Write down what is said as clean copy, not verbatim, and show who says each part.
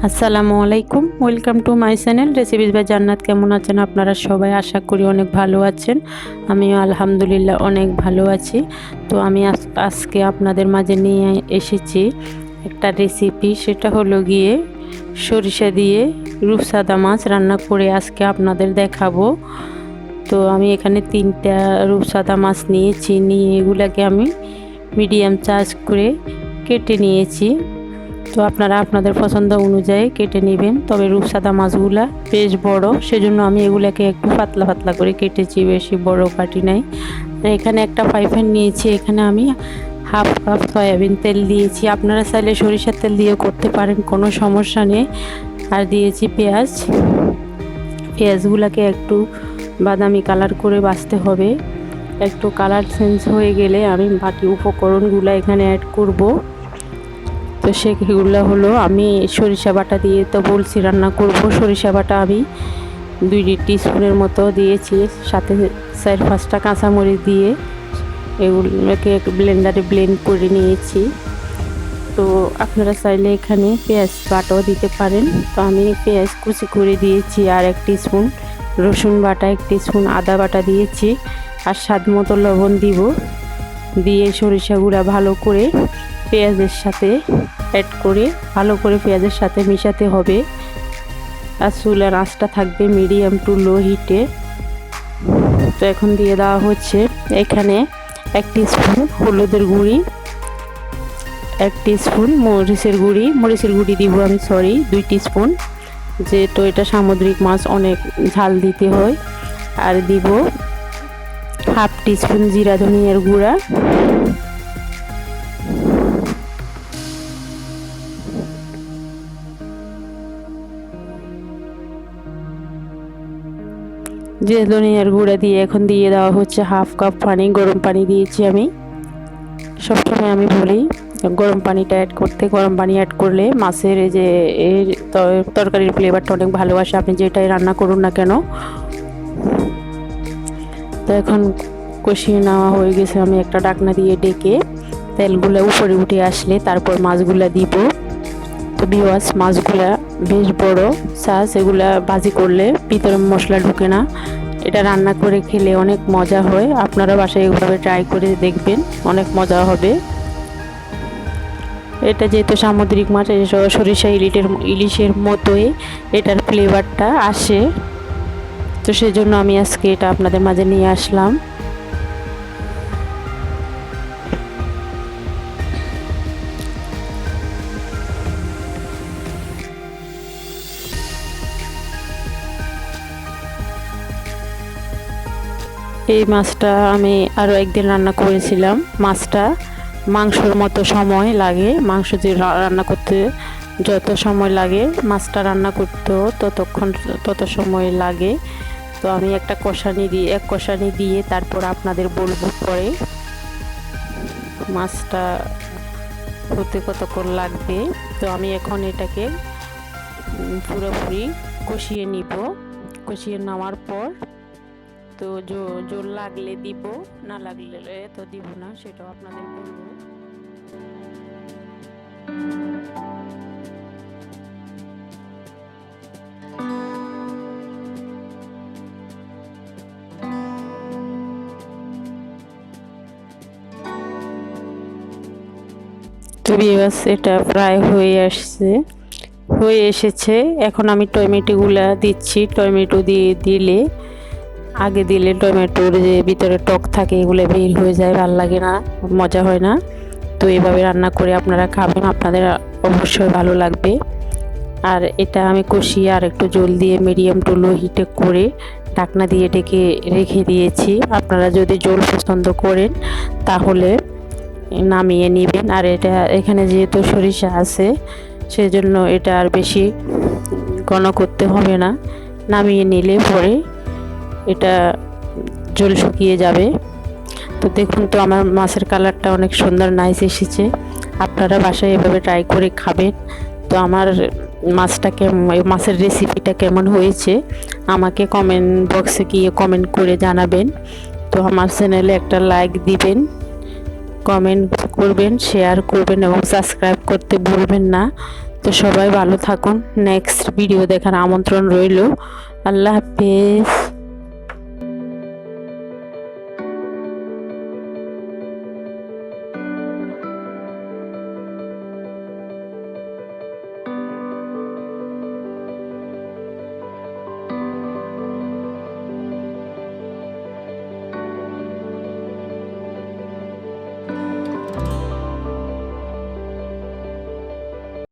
Speaker 1: আসসালামু আলাইকুম, welcome to my channel recipes by Jannat. কেমন আছেন আপনারা সবাই? আশা করি অনেক ভালো আছেন। আমিও আলহামদুলিল্লাহ অনেক ভালো আছি। তো আমি আজকে আপনাদের মাঝে নিয়ে এসেছি একটা রেসিপি, সেটা হলো গিয়ে সরিষা দিয়ে রূপচাঁদা মাছ রান্না করে আজকে আপনাদের দেখাবো। তো আমি এখানে 3টা রূপচাঁদা মাছ নিয়েছি, নিয়ে এগুলাকে আমি মিডিয়াম সাইজ করে কেটে নিয়েছি। তো আপনারা আপনাদের পছন্দ অনুযায়ী কেটে নেবেন। তবে রূপচাঁদা মাছগুলা বেশ বড়, সেজন্য আমি এগুলাকে একটু পাতলা পাতলা করে কেটেছি, বেশি বড় কাটি নাই। এখানে একটা ফ্রাই প্যান নিয়েছি, এখানে আমি হাফ কাপ সয়াবিন তেল দিয়েছি। আপনারা চাইলে সরিষার তেল দিয়ে করতে পারেন, কোনো সমস্যা নেই। আর দিয়েছি পেঁয়াজ। পেঁয়াজগুলাকে একটু বাদামি কালার করে ভাজতে হবে। একটু কালার চেঞ্জ হয়ে গেলে আমি বাকি উপকরণগুলো এখানে অ্যাড করব। তো সেগুলো হলো, আমি সরিষা বাটা দিয়ে তো বলছি রান্না করব। সরিষা বাটা আমি 2 টিস্পুনের মতো দিয়েছি, সাথে 4-5টা কাঁচামরিচ দিয়ে এগুলোকে ব্লেন্ডারে ব্লেন্ড করে নিয়েছি। তো আপনারা চাইলে এখানে পেঁয়াজ বাটাও দিতে পারেন। তো আমি পেঁয়াজ কুচি করে দিয়েছি, আর 1 টিস্পুন রসুন বাটা, 1 টিস্পুন আদা বাটা দিয়েছি, আর স্বাদ মতো লবণ দিব। দিয়ে সরিষা গুঁড়া ভালো করে পেঁয়াজের সাথে অ্যাড করে ভালো করে পেঁয়াজের সাথে মিশাতে হবে। আর চুলার আঁচটা থাকবে মিডিয়াম টু লো হিটে। তো এখন দিয়ে দেওয়া হচ্ছে এখানে 1 টিস্পুন হলুদের গুঁড়ি, 1 টিস্পুন মরিচের গুঁড়ি দিব আমি, 2 টিস্পুন, যেহেতু এটা সামুদ্রিক মাছ অনেক ঝাল দিতে হয়। আর দিব হাফ টিস্পুন জিরা ধনিয়ার গুঁড়া, যে ধনিয়ার গুঁড়া দিয়ে এখন দিয়ে দেওয়া হচ্ছে হাফ কাপ পানি। গরম পানি দিয়েছি আমি, সবসময় আমি বলি গরম পানিটা অ্যাড করতে। গরম পানি অ্যাড করলে মাছের এই যে এর তরকারির ফ্লেভারটা অনেক ভালো আসে, আপনি যেটাই রান্না করুন না কেন। তো এখন কষিয়ে নেওয়া হয়ে গেছে, আমি একটা ঢাকনা দিয়ে ডেকে তেলগুলো উপরে উঠে আসলে তারপর মাছগুলা দিব। তো ভিউয়ার্স, মাছগুলা বেশ বড় সাইজ, এগুলা ভাজি করলে ভিতরে মশলা ঢুকে না। এটা রান্না করে খেলে অনেক মজা হয়। আপনারা বাসায় এইভাবে ট্রাই করে দেখবেন, অনেক মজা হবে। এটা যেহেতু সামুদ্রিক মাছ, সরিষা ইলিশের মতোই এটার ফ্লেভারটা আসে। তো সেজন্য আমি আজকে এটা আপনাদের মাঝে নিয়ে আসলাম। এই মাছটা আমি আরও একদিন রান্না করেছিলাম। মাছটা মাংসর মতো সময় লাগে, মাংস যে রান্না করতে যত সময় লাগে মাছটা রান্না করতেও তত সময় লাগে। তো আমি এক কষানি দিয়ে তারপর আপনাদের বলবো পরে মাছটা হতে কতক্ষণ লাগবে। তো আমি এখন এটাকে পুরোপুরি কষিয়ে নিব। কষিয়ে নেওয়ার পর তো জল লাগলে দিব, না লাগলে তো দিব না, সেটাও আপনাদের বলবো। তো ভিউয়ার্স, এটা প্রায় হয়ে এসেছে। এখন আমি টমেটোগুলা দিচ্ছি। টমেটো দিলে টমেটোর যে ভিতরে টক থাকে এগুলো বের হয়ে যায়, ভালো লাগে না, মজা হয় না। তো এভাবে রান্না করে আপনারা খাবেন, আপনাদের অবশ্যই ভালো লাগবে। আর এটা আমি কষিয়ে আর একটু জল দিয়ে মিডিয়াম টু লো হিটে করে ঢাকনা দিয়ে ঢেকে রেখে দিয়েছি। আপনারা যদি জল পছন্দ করেন তাহলে নামিয়ে নেবেন। আর এখানে যেহেতু সরিষা আছে সেজন্য এটা আর বেশি ঘন করতে হবে না, নামিয়ে নিলে পরে এটা জল শুকিয়ে যাবে। তো দেখুন, তো আমার মাছের কালারটা অনেক সুন্দর নাইস এসেছে। আপনারা বাসায় এভাবে ট্রাই করে খাবেন। তো আমার মাছের রেসিপিটা কেমন হয়েছে আমাকে কমেন্ট বক্সে গিয়ে কমেন্ট করে জানাবেন। তো আমার চ্যানেলে একটা লাইক দিবেন, কমেন্ট করবেন, শেয়ার করবেন এবং সাবস্ক্রাইব করতে ভুলবেন না। তো সবাই ভালো থাকুন, নেক্সট ভিডিও দেখার আমন্ত্রণ রইল। আল্লাহ হাফেজ।